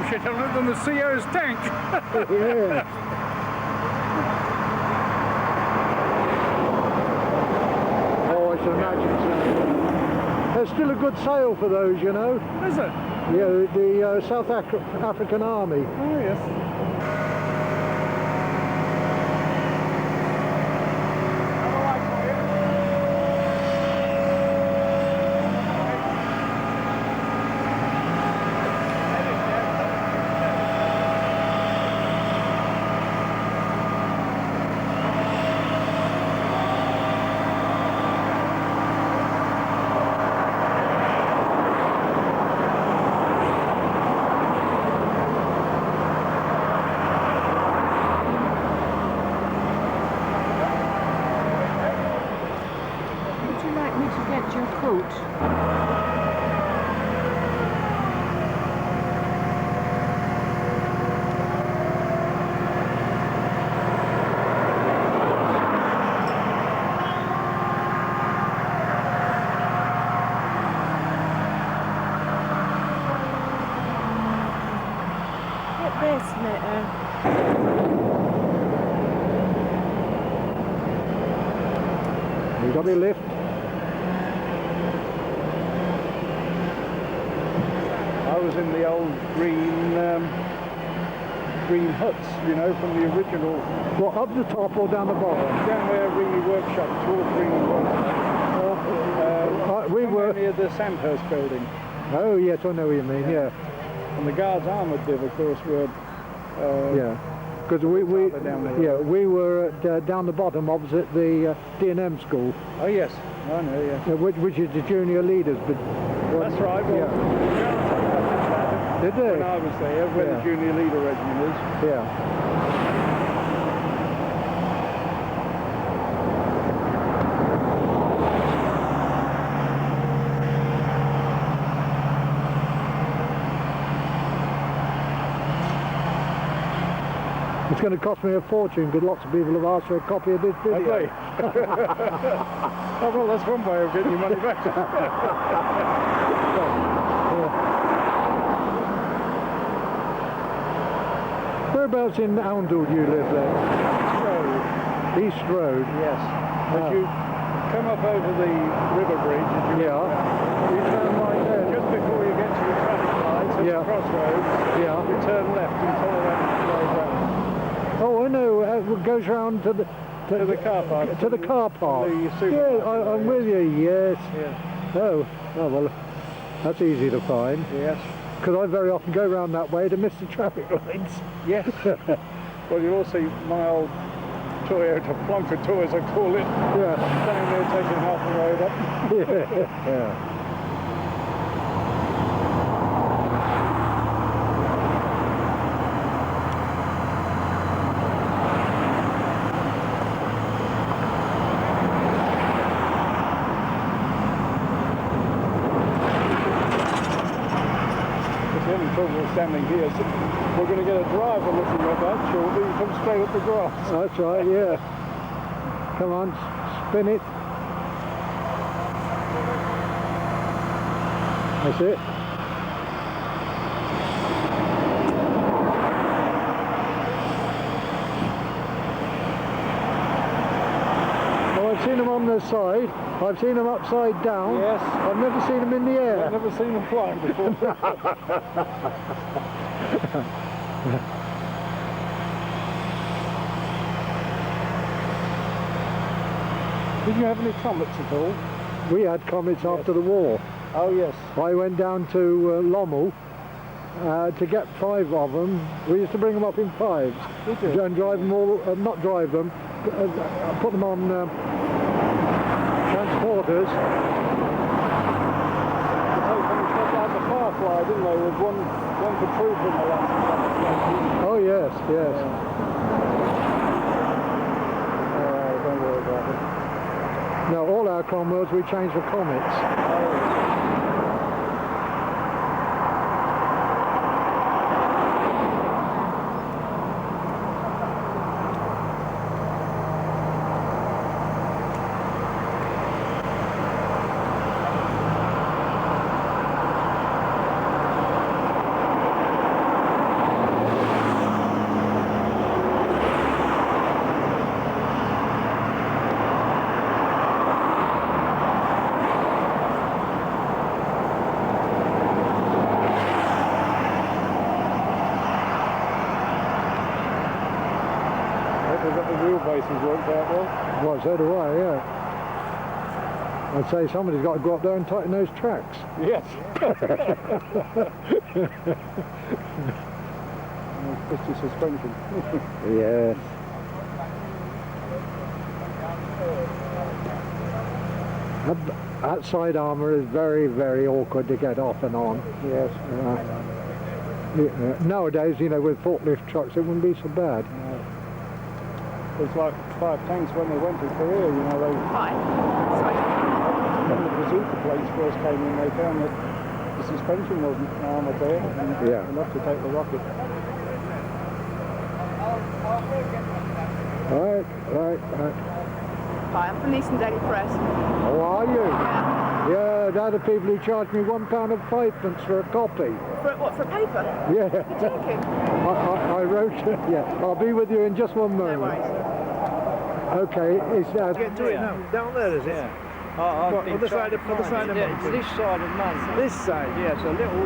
shit on it than the CO's tank. Yeah. Oh, I should imagine so. There's still a good sale for those, you know. Is it? Yeah, the South African Army. Oh, yes. You got any lift? I was in the old green huts, you know, from the original. What, up the top or down the bottom? Down where Ringley Workshop, towards Ringley Workshop. We were near the Sandhurst building. Oh yes, I know what you mean. Yeah. And the Guards Armoured Div, of course, were. Yeah. Because we were down the bottom opposite the D&M school. Oh yes, I know. Yeah. Which is the junior leaders. But that's right. Well, yeah. Did they? When I was there, where the junior leader regiment is. Yeah. It's going to cost me a fortune because lots of people have asked for a copy of this video. Okay. Oh, well, that's one way of getting your money back. Whereabouts in Oundle do you live then? East Road. East Road? Yes. As you come up over the river bridge, as you you turn right there. Just before you get to the traffic lights at the crossroads, you turn left and follow that road round. Oh, I know. It goes round to the car park. To the car park. Yeah, I'm with you. Yes. Yeah. Oh, well, that's easy to find. Yes. Because I very often go round that way to miss the traffic lights. Yes. Well, you'll all see my old Toyota Plonker toy, as I call it. Yeah. Standing there taking half the road up. Yeah. Standing here, so we're going to get a driver looking at that shortly and come straight up the grass. That's right, yeah. Come on, spin it. That's it. Well, I've seen them on the side. I've seen them upside down. Yes. I've never seen them in the air. I've never seen them flying before. Did you have any comets at all? We had comets after the war. Oh yes. I went down to Lommel to get 5 of them. We used to bring them up in 5s. Did you? And drive them all, not drive them, put them on transporters. Like the Firefly, didn't they? With one for troop in the last. Oh yes, yes. Don't worry about it. No, all our Cromwells we changed for comets. place has worked out well. Well, so do I, yeah. I'd say somebody's got to go up there and tighten those tracks. Yes. It's just suspension. Yes. That side armour is very, very awkward to get off and on. Yes. Nowadays, you know, with forklift trucks, it wouldn't be so bad. It's like 5 tanks when they went to Korea, you know, when the bazooka plates first came in, they found that the suspension wasn't armoured there, and enough to take the rocket. Right. Hi, I'm from the Eastern Daily Press. How are you? Yeah, they're the people who charged me £1 and 5p for a copy. For paper? Yeah. You're joking? I wrote, yeah. I'll be with you in just one moment. No worries. Okay, it's Get to it now. Down there, is it? Yeah. On the side of Mundford. It's this side of Mundford. This side, yeah. So little.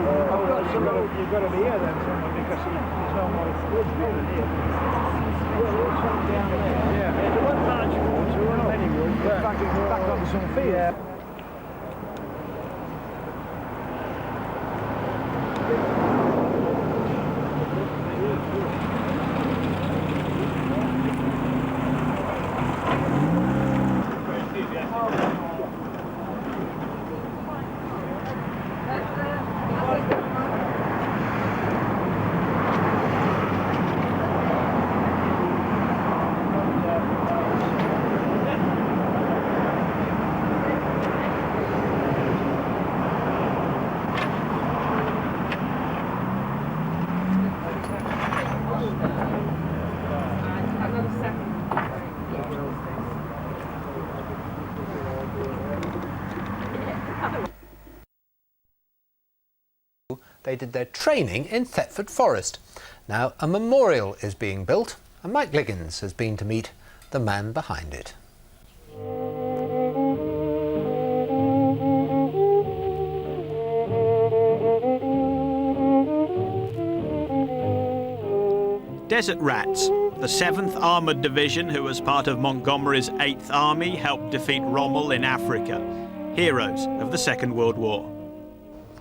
You've got to be here then, somewhere, because it's almost woods down here. Down there. Yeah. There wasn't much woods, there weren't many woods. Back on some field. Yeah. They did their training in Thetford Forest. Now a memorial is being built and Mike Liggins has been to meet the man behind it. Desert Rats, the 7th Armoured Division, who as part of Montgomery's 8th Army helped defeat Rommel in Africa. Heroes of the Second World War.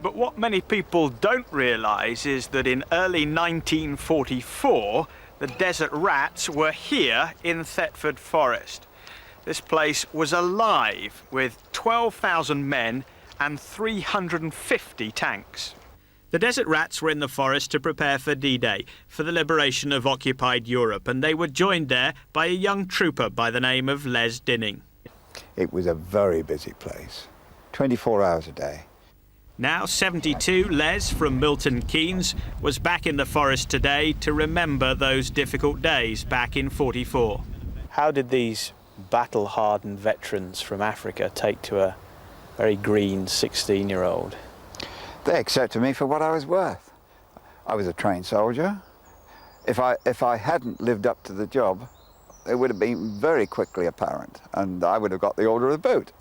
But what many people don't realise is that in early 1944, the Desert Rats were here in Thetford Forest. This place was alive with 12,000 men and 350 tanks. The Desert Rats were in the forest to prepare for D-Day, for the liberation of occupied Europe, and they were joined there by a young trooper by the name of Les Dinning. It was a very busy place, 24 hours a day. Now 72, Les from Milton Keynes was back in the forest today to remember those difficult days back in '44. How did these battle-hardened veterans from Africa take to a very green 16-year-old? They accepted me for what I was worth. I was a trained soldier. If I hadn't lived up to the job, it would have been very quickly apparent, and I would have got the order of the boot.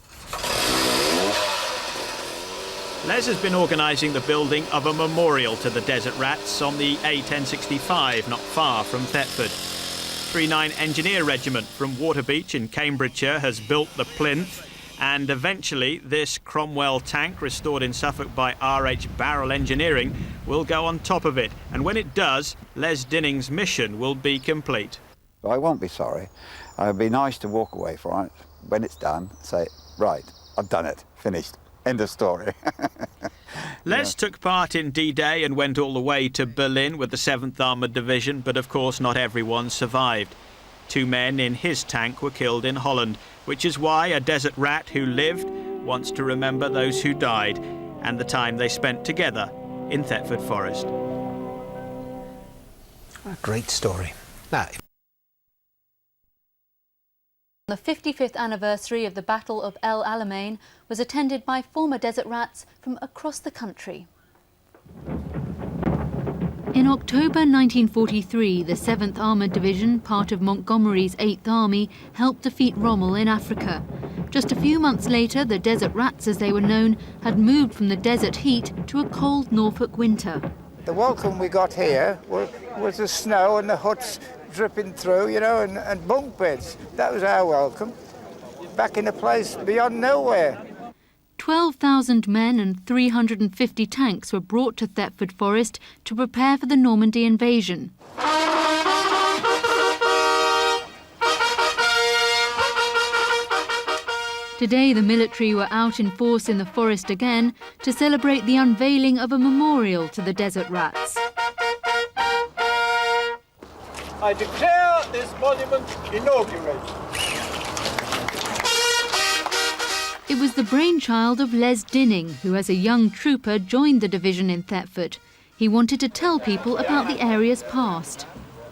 Les has been organising the building of a memorial to the Desert Rats on the A1065, not far from Thetford. 39 Engineer Regiment from Waterbeach in Cambridgeshire has built the plinth, and eventually this Cromwell tank, restored in Suffolk by R.H. Barrel Engineering, will go on top of it. And when it does, Les Dinning's mission will be complete. I won't be sorry. It'd be nice to walk away from it when it's done, say, right, I've done it, finished. End of story. Les took part in D-Day and went all the way to Berlin with the 7th Armoured Division, but of course not everyone survived. 2 men in his tank were killed in Holland, which is why a Desert Rat who lived wants to remember those who died and the time they spent together in Thetford Forest. A great story. Now, The 55th anniversary of the Battle of El Alamein was attended by former Desert Rats from across the country. In October 1943, the 7th Armoured Division, part of Montgomery's 8th Army, helped defeat Rommel in Africa. Just a few months later, the Desert Rats, as they were known, had moved from the desert heat to a cold Norfolk winter. The welcome we got here was the snow and the huts dripping through, you know, and bunk beds. That was our welcome. Back in a place beyond nowhere. 12,000 men and 350 tanks were brought to Thetford Forest to prepare for the Normandy invasion. Today the military were out in force in the forest again to celebrate the unveiling of a memorial to the desert rats. I declare this monument inaugurated. It was the brainchild of Les Dinning, who as a young trooper joined the division in Thetford. He wanted to tell people about the area's past.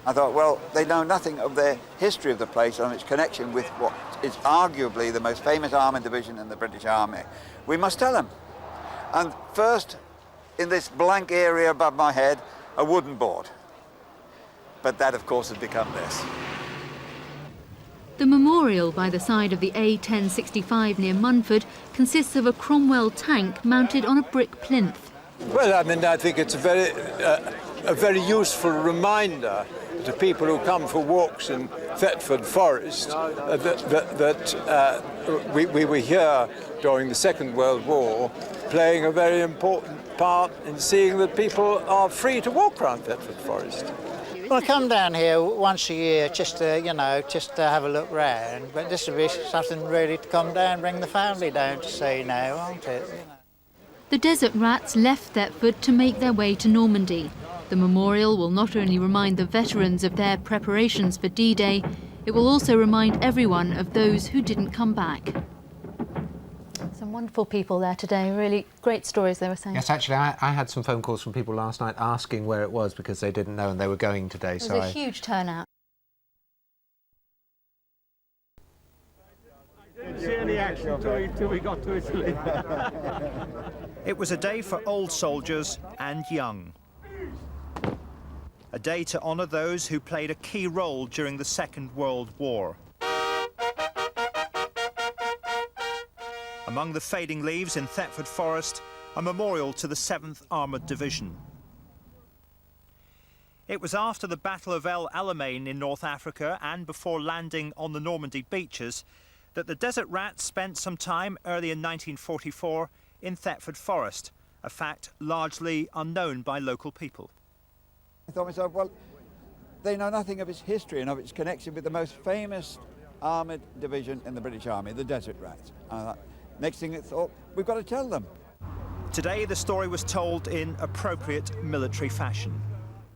I thought, well, they know nothing of the history of the place and its connection with what is arguably the most famous armoured division in the British Army. We must tell them. And first, in this blank area above my head, a wooden board. But that, of course, has become this. The memorial by the side of the A1065 near Mundford consists of a Cromwell tank mounted on a brick plinth. Well, I mean, I think it's a very useful reminder to people who come for walks in Thetford Forest that we were here during the Second World War, playing a very important part in seeing that people are free to walk around Thetford Forest. Well, I come down here once a year just to, you know, just to have a look round. But this would be something really to come down, bring the family down to see now, won't it? You know. The desert rats left Thetford to make their way to Normandy. The memorial will not only remind the veterans of their preparations for D-Day, it will also remind everyone of those who didn't come back. Some wonderful people there today, really great stories they were saying. Yes, actually, I had some phone calls from people last night asking where it was because they didn't know and they were going today. It was a huge turnout. Didn't see any action till we got to Italy. It was a day for old soldiers and young. A day to honour those who played a key role during the Second World War. Among the fading leaves in Thetford Forest, a memorial to the 7th Armoured Division. It was after the Battle of El Alamein in North Africa and before landing on the Normandy beaches that the desert rats spent some time early in 1944 in Thetford Forest, a fact largely unknown by local people. I thought to myself, well, they know nothing of its history and of its connection with the most famous armoured division in the British Army, the Desert Rats. Next thing I thought, we've got to tell them. Today the story was told in appropriate military fashion.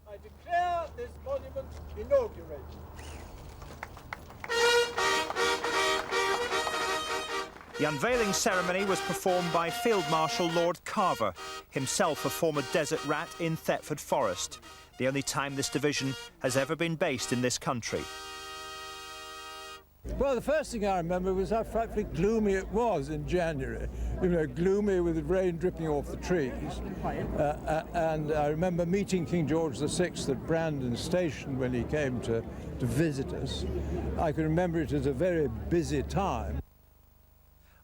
I declare this monument inaugurated. The unveiling ceremony was performed by Field Marshal Lord Carver, himself a former desert rat in Thetford Forest, the only time this division has ever been based in this country. Well, the first thing I remember was how frightfully gloomy it was in January. You know, gloomy with the rain dripping off the trees. And I remember meeting King George VI at Brandon Station when he came to visit us. I can remember it as a very busy time.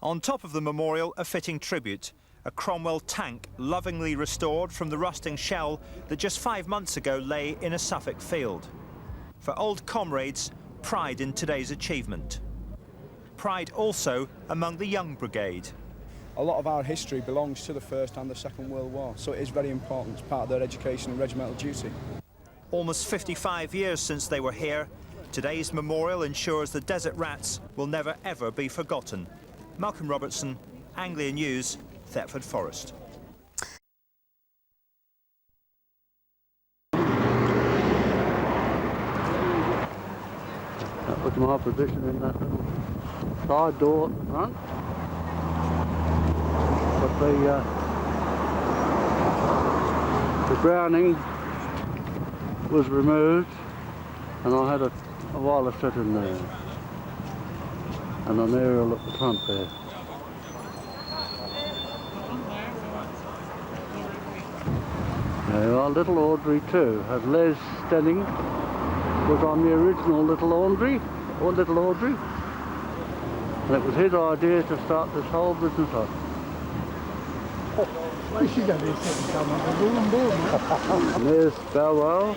On top of the memorial, a fitting tribute, a Cromwell tank lovingly restored from the rusting shell that just 5 months ago lay in a Suffolk field. For old comrades, pride in today's achievement. Pride also among the young brigade. A lot of our history belongs to the First and the Second World War, so it is very important as part of their education and regimental duty. Almost 55 years since they were here, today's memorial ensures the desert rats will never ever be forgotten. Malcolm Robertson, Anglia News, Thetford Forest. That was my position in that little side door at the front. But the Browning was removed and I had a wireless set in there and an aerial at the front there. There you are, Little Audrey too. Had Les Stenning was on the original Little Audrey, and it was his idea to start this whole business up. You should have this come on board. And there's Bow Wow.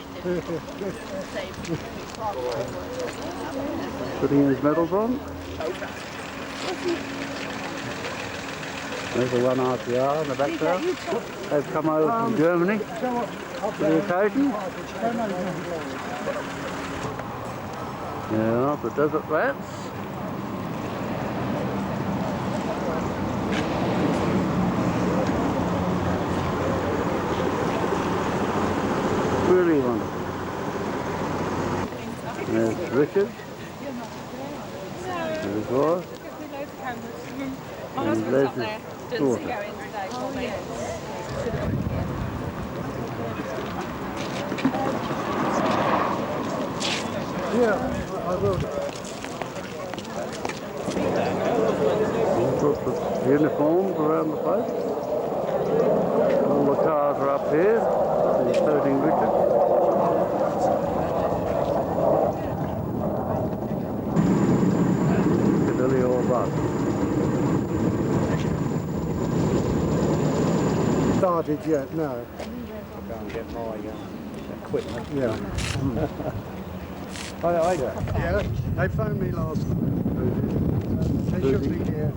Putting his medals on. There's the one RPR in the background. They've come over from Germany for the occasion. Yeah, the Desert Rats. Really wonderful. There's Richard. There's Roy. And Leslie's daughter. Yeah, I will. All sorts of uniforms around the place. All the cars are up here, including Richard. Piccadilly or bus. Started yet? No. I'll go and get my equipment. Yeah. Yeah, they phoned me last night. They should be here.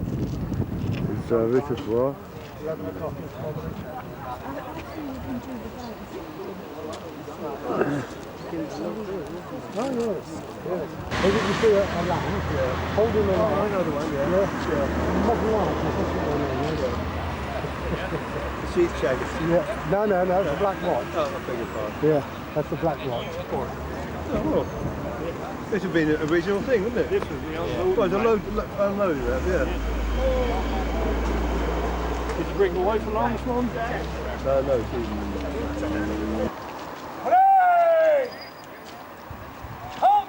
It's Richard's wife. 11 o'clock this morning. Oh, yes. Yes. Hey, did you see a lamb? Yeah. Holding a lamb. I know the one, yeah. Yes, yeah. Modern light, that's what I know. The sheep shaggers. Yeah. No, it's a black watch. Oh, I beg your pardon. Yeah, that's the black watch. Oh, well. This would be an original thing, wouldn't it? This would be unloaded. Well, unloaded that, yeah. Did you bring the wife along this morning? No, it's even. Hooray! Come!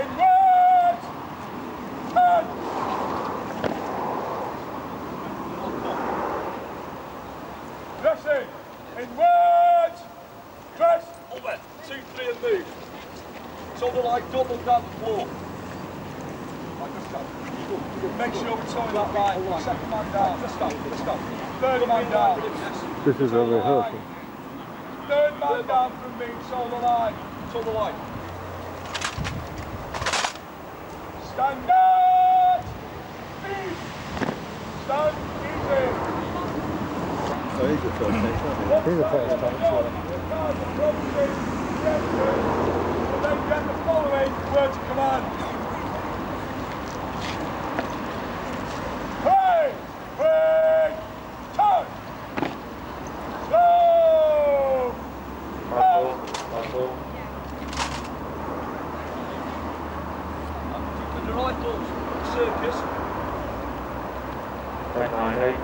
Inward! Turn! Dressing! Inward! Dress! Over! 2, 3 and move. Shoulder like double down the floor. Make sure we tie that line. Second man down. Just stop. Third man down. This is a rehearsal. Third man down from me. Shoulder line. Stand up. Easy. Stand easy. So he's the first take, isn't he? He's the first take, yeah. And then get the following word to command. Hey! Hey! Turn! Slow! Out! To the right doors, circus. 1098.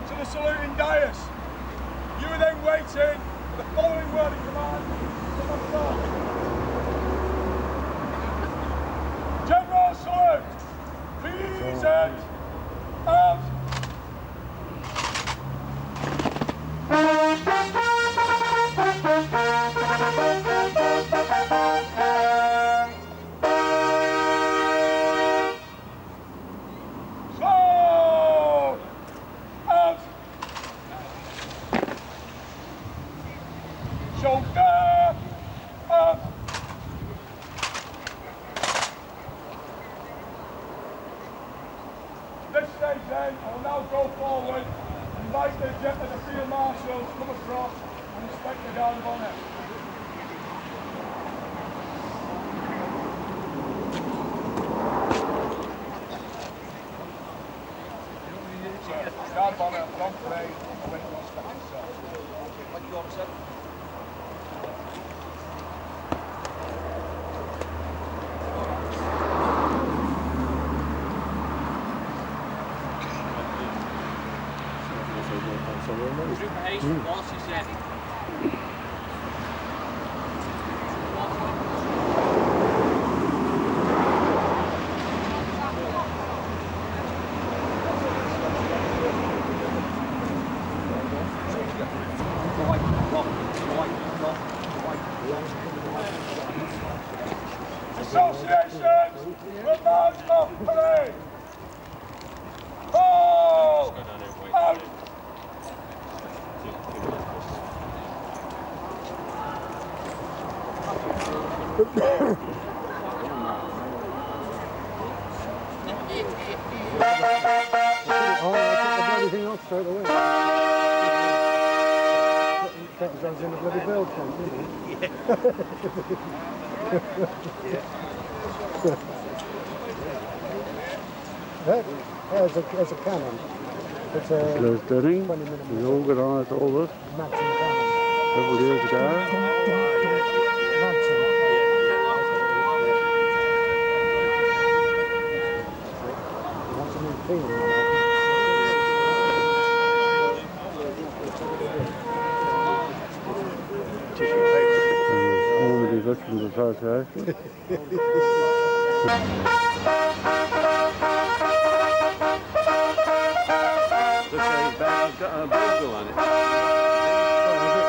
To the saluting dais. You are then waiting for the following word of command from myself. General salute. Please and out. Then I will now go forward and invite the field marshals to come across and inspect the guard of honour. Guard of honour, long parade, wait to inspect yourself. Thank you, officer. Super 8, last is set. Associations, remand off parade. Everything else straight away. That was in a bloody bell camp, didn't it? There's a cannon. It's a There's Dunning. He organised all this several years ago. Normandy Veterans Association.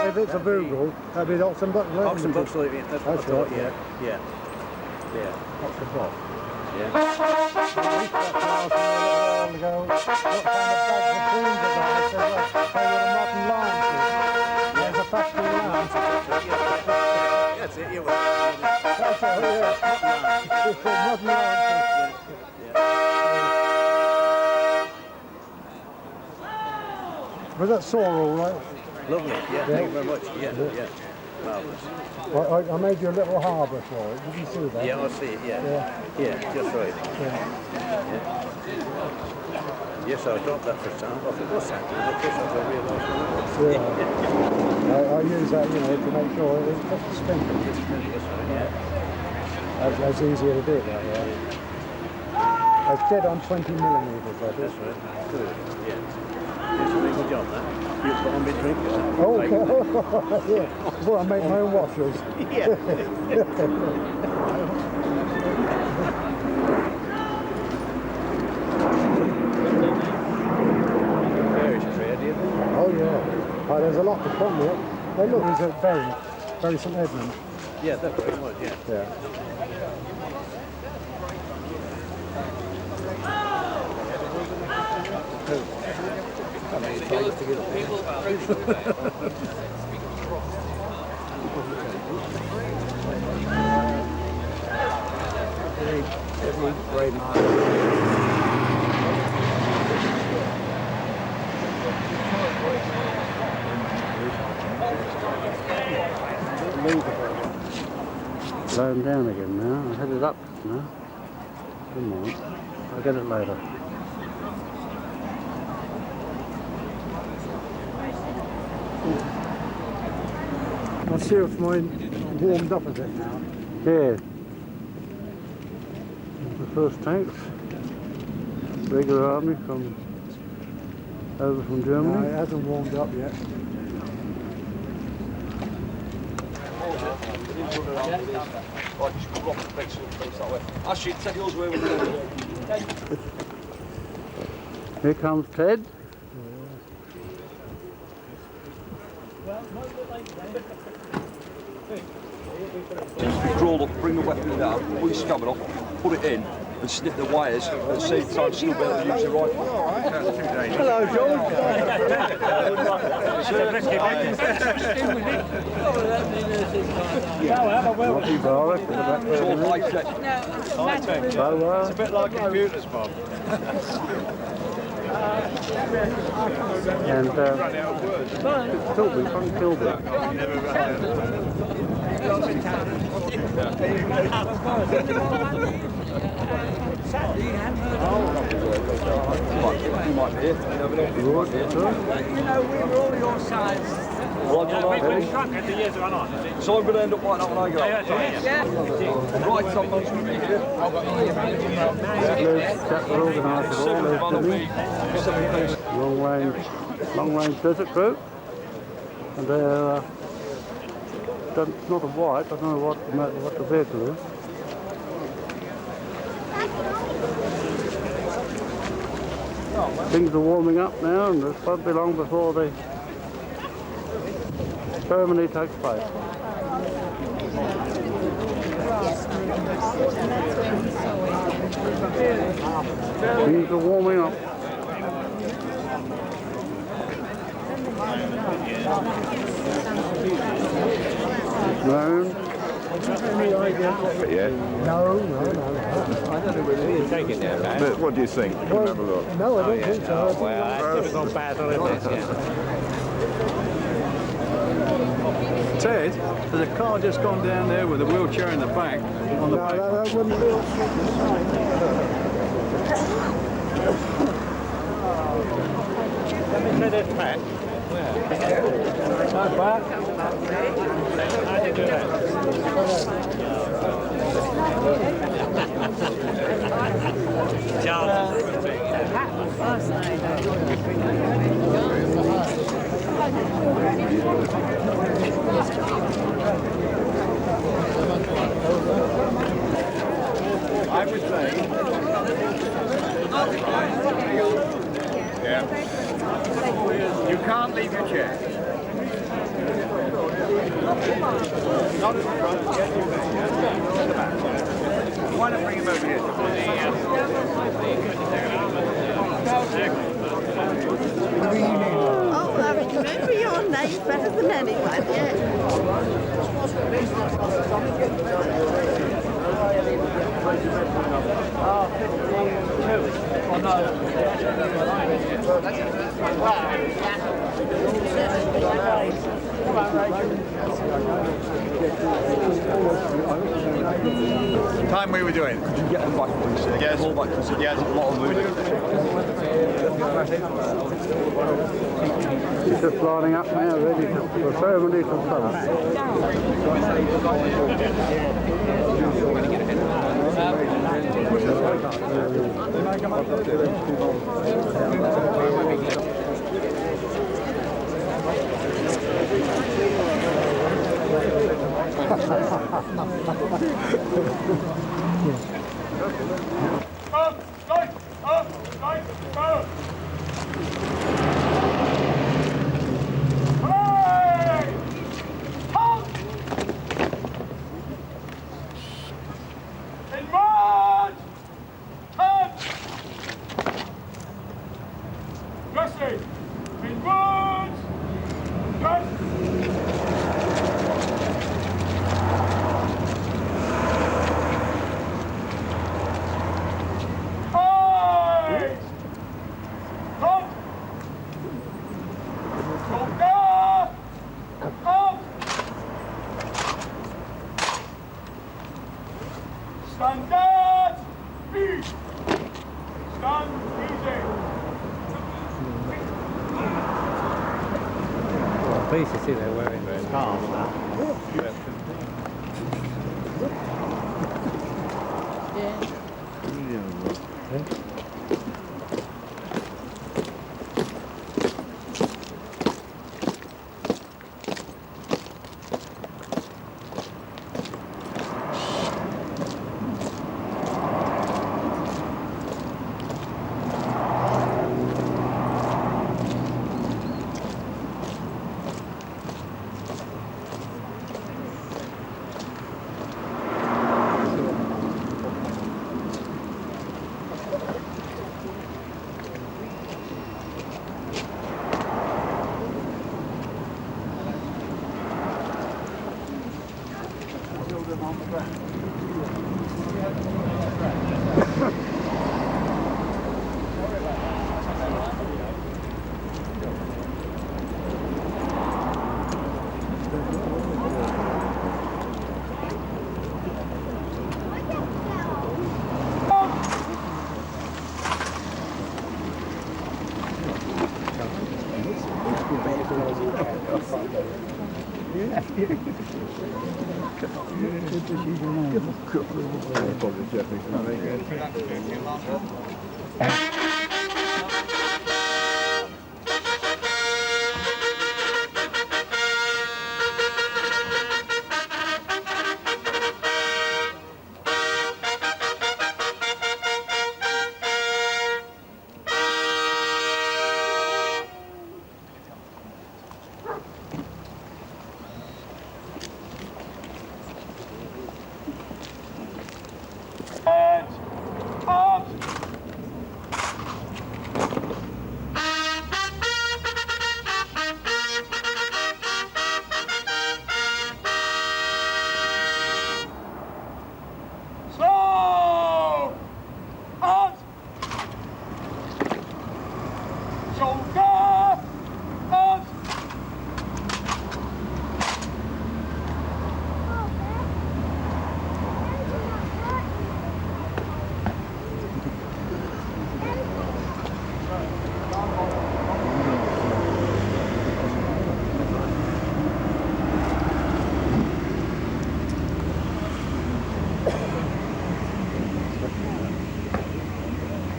If it's a bugle, that'd be Oxen Buck Leaving. Oxen Buck's Leaving, that's what I thought, yeah. Oxen Buck. Yeah. There's a factory line. That's it, you were. That's it, yeah. Modern line. Was that saw all right? Lovely, yeah, thank you very much. Yeah. Marvellous. I made you a little harbour for it. Did you see that? Yeah, I see it, yeah, just right. Yeah. Yes, I dropped that for a time. I thought, what's that? Of course, I realised I use that, to make sure it's just a spin. That's easier to do it that way. It's dead on 20 millimetres, I think. That's right. Good, yeah. It's a really good job, that. You put on my drink. Yeah. Well, I make my own washers. Yeah. Oh yeah. There's a lot to come here. Hey look, there's a Bury St Edmund. Yeah, that's what it was, yeah. Every brave man. Slowing down again now. I'm headed up now. Come on. I'll get it later. I'll see if mine warmed up a bit now. Yeah. The first tanks. Regular army over from Germany. No, it hasn't warmed up yet. Actually, take yours where we're going. Here comes Ted. Crawl up, bring the weapon down, pull your scabbard off, put it in, and snip the wires at the same time, still be able to use your rifle. Hello, George. It's all high tech. It's a bit like computers, Bob. And Kilby, from Kilby. You might be here. We were all your sides. We've shrunk as the years run on. So I'm going to end up like that when I go. Right, so I'm going to be here. Long range desert group. And they're not a white, I don't know what the vehicle is. Things are warming up now, and it won't be long before the ceremony takes place. Things are warming up. It's known. Yeah. No. I don't know whether you're taking there, man. But what do you think? Come and have a look. No, I don't think so. Well, that's typical battle, isn't it? Yeah. Ted, there's a car just gone down there with a wheelchair in the back. On the back. No, that wouldn't be. Let me say this, Pat. Not bad. How do you do that? I would say. Yeah. You can't leave your chair. Not at the front. Get you there. Yeah. At the back. Why not bring him over here? Oh, I remember your name better than anyone, Time we were doing. Could you get them back, please? Yes. All back, please. Yes. A lot of moving. It's just lining up now, ready for ceremony to start. Pleased to see they're wearing their scarves now.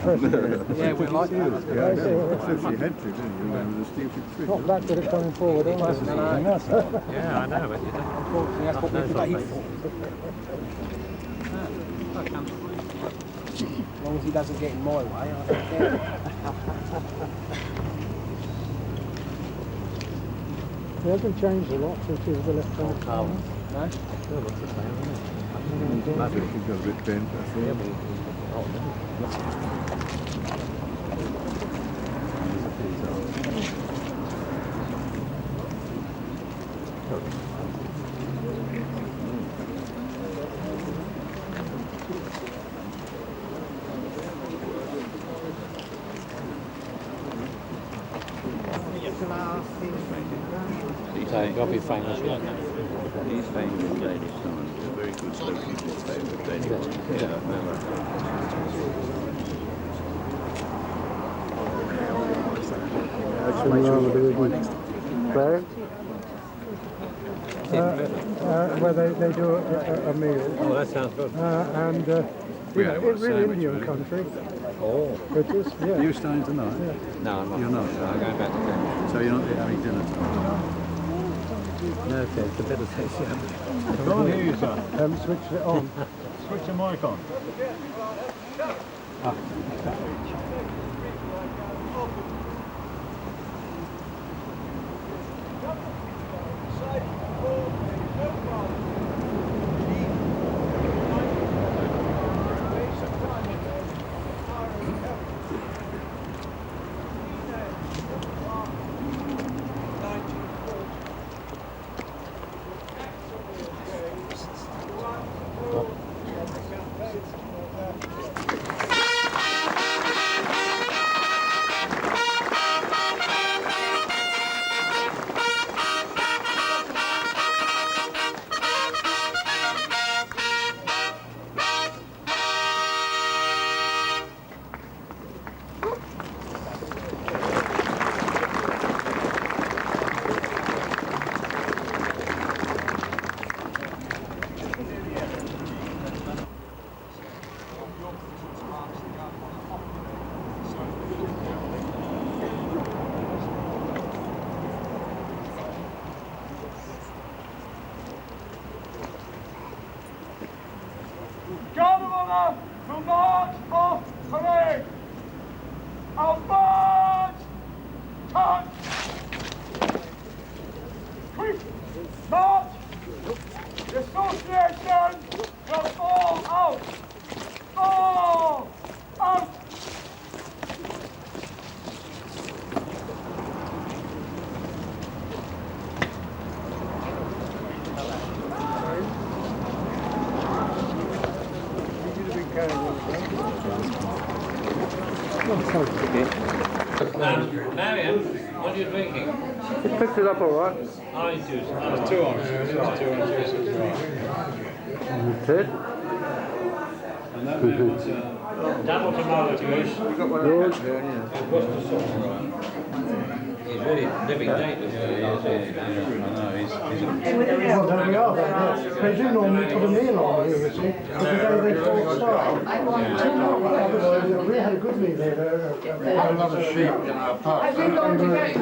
Yeah, we like that. Especially had to, didn't you? With the stupid trick. Not that good at coming forward, all right? Yeah, I know, but you don't. Unfortunately, that's what we paid for. As long as he doesn't get in my way, I don't care. He hasn't changed a lot since he was the left-hand corner. No? Still looks the same, isn't it? Maybe it got a bit bent, that's all. Yeah, but He'll be famous, yeah. he's famous in Danish times. He's a very good slogan. He's famous in Danish times. Yeah, Where they do a meal. Oh, that sounds good. And it's really Indian country. Oh. British, yeah. You staying tonight? Yeah. No, I'm not. You're not? I'm going back to Canada. So you're not having dinner tonight? No, okay, it's a better taste, yeah. I can't hear you, sir. Switch it on. Switch your mic on. Gentlemen, to march off parade! Our march! Touch! Quick! March! The association will fall out! Fall out! Marion, what are you drinking? He picked it up all right. Orange juice. There's two orange juices, right. Ted? And that man wants a Double tomato juice. You got one of those? What's the sauce? He's really living dangerous. I know, he's Well, there we are then, yes. They do normally put a meal on here, you see. But today they thought so. We had a good meal here. Quite a lot of sheep in our park. Have you gone to get to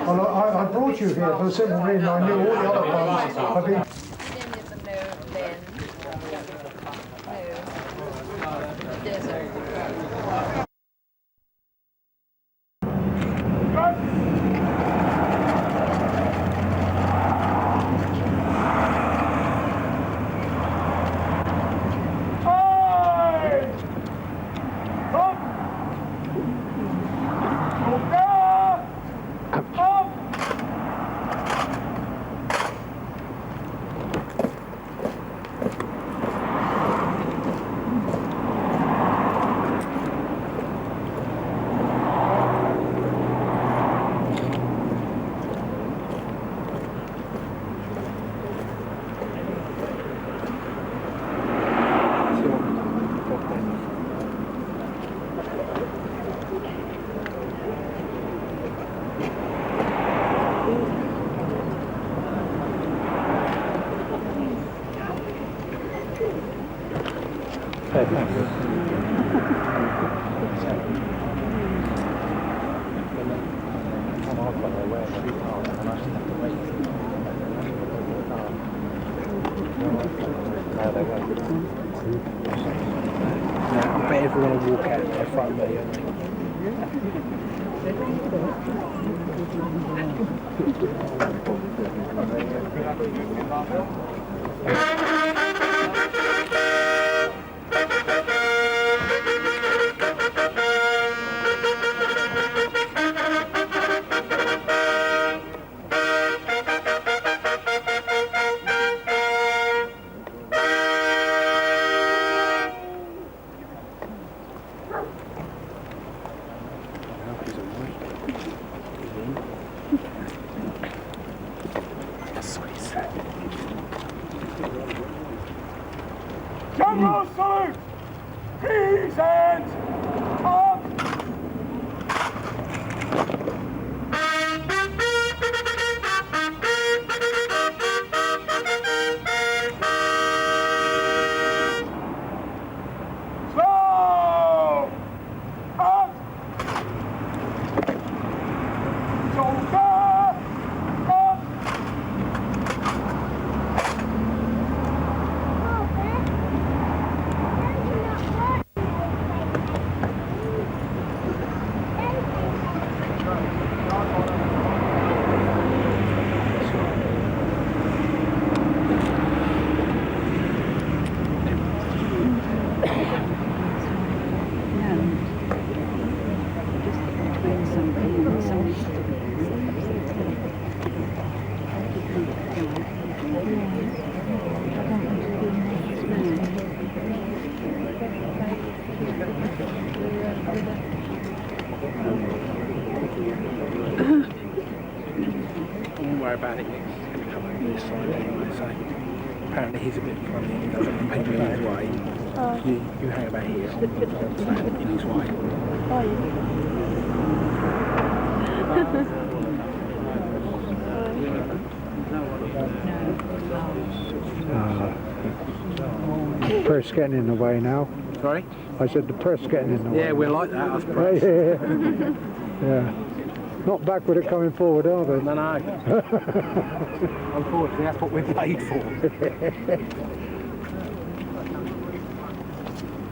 Well, I brought you here for the simple reason I knew all the other pubs have been... I bet everyone will walk out in front of me. General salute! Peace and up! Slow! Up! Soldier! Up! Don't worry about it. He's going to come over this side anyway. So apparently he's a bit funny and he doesn't want people in his way. You hang about here. I'll stand in his way. The press getting in the way now. Sorry? I said the press getting in the way. Yeah, we're like that, us press. Yeah. Not backward at coming forward, are they? No. Unfortunately, that's what we're paid for.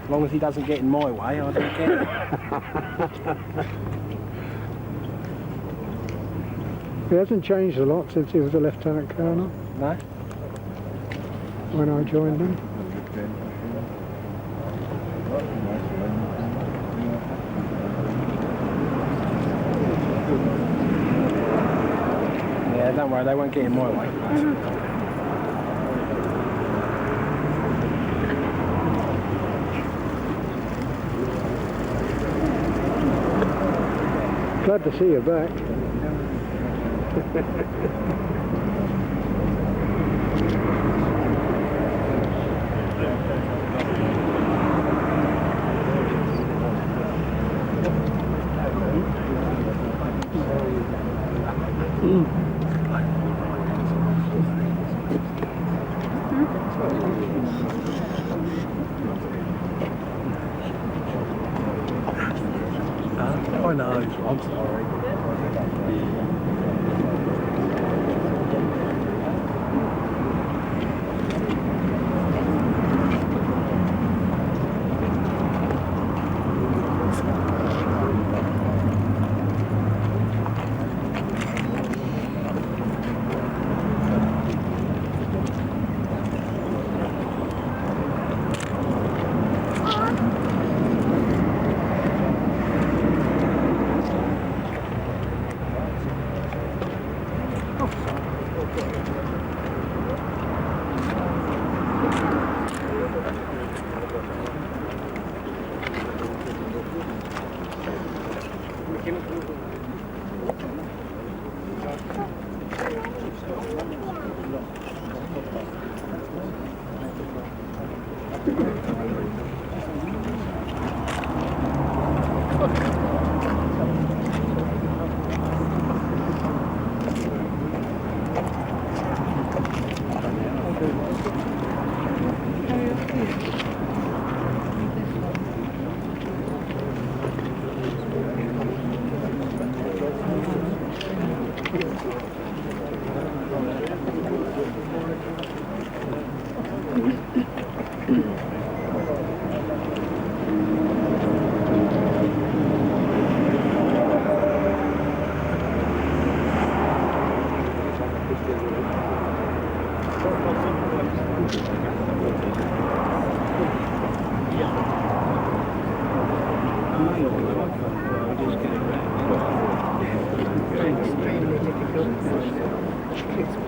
As long as he doesn't get in my way, I don't care. He hasn't changed a lot since he was a lieutenant colonel. No? When I joined him. Yeah, don't worry, they won't get in my way. Glad to see you back. I know, I'm sorry.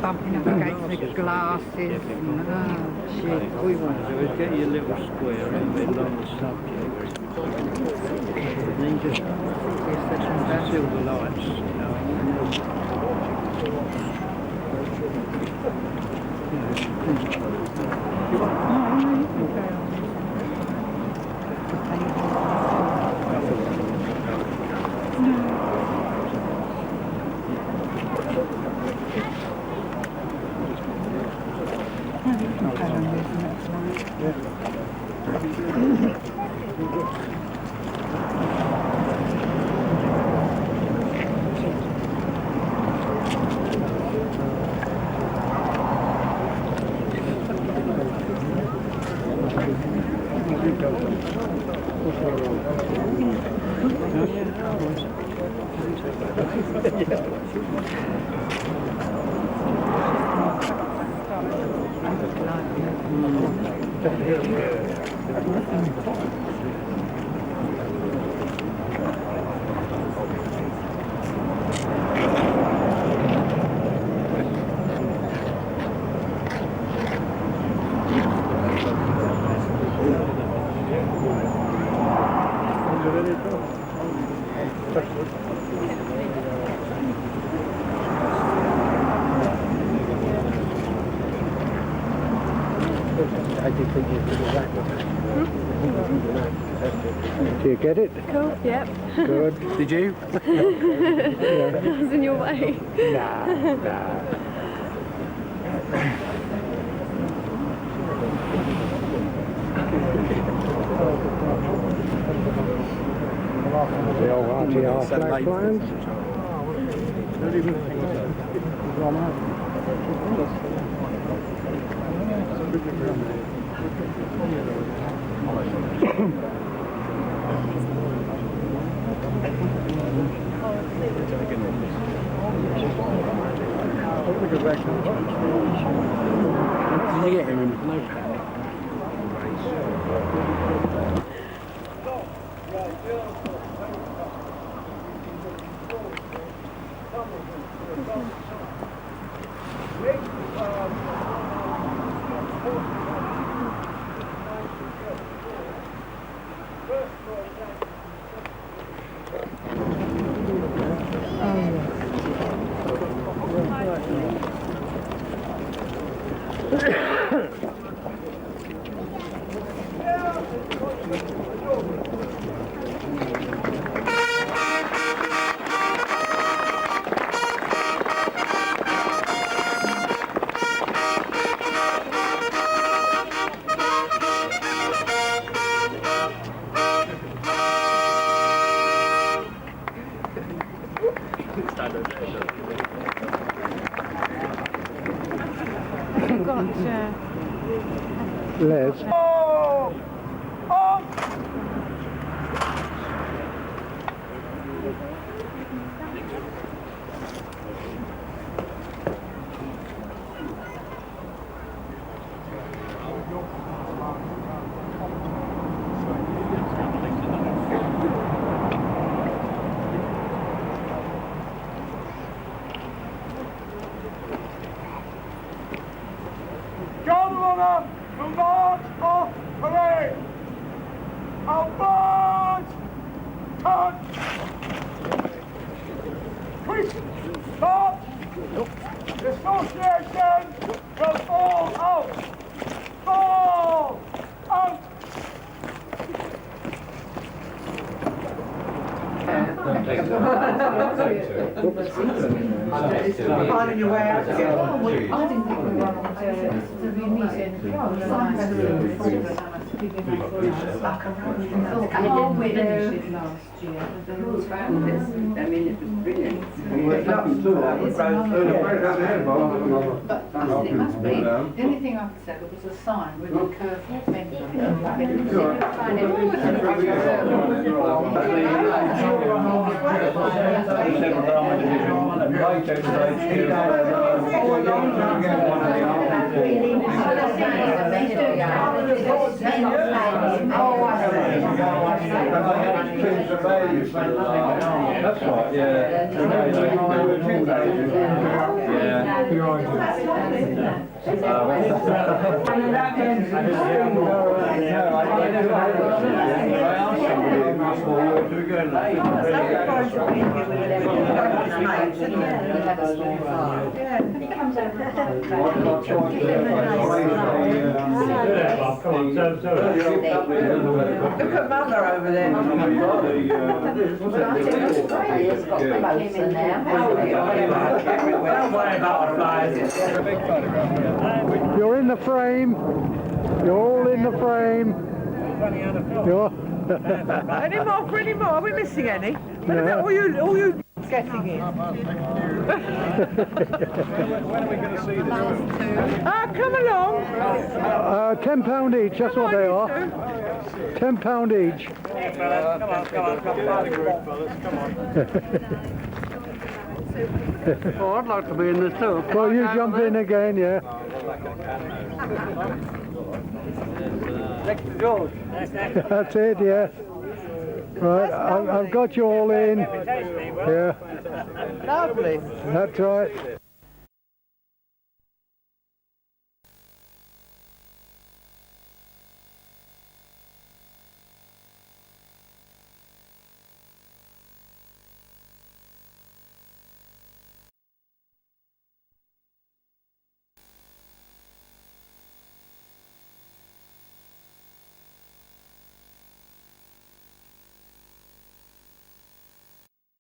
Bumping up against the glasses. What we want to do is get your little square in the middle on the subject. And then just seal the lights. Do you get it? Cool, yep. Good. Did you? I was in your way. Nah. The old RTR flag plans. Did you get him? No panic. Les. Finding your way out together. I didn't think we were on to be meeting. It must be. The only thing I could say was a sign with a curved bend on That's right, yeah. Look at Mother over there. Don't worry about the flies. You're in the frame. You're all in the frame. You're Any more for any more? Are we missing any? What about all you getting in? When are we going to see this? Ah, come along. £10 each, that's what they are. £10 each. Oh, I'd like to be in this too. Well, you jump in again, yeah. Next to George. That's it, yeah. Right, I've got you all in. Yeah. Lovely. That's right.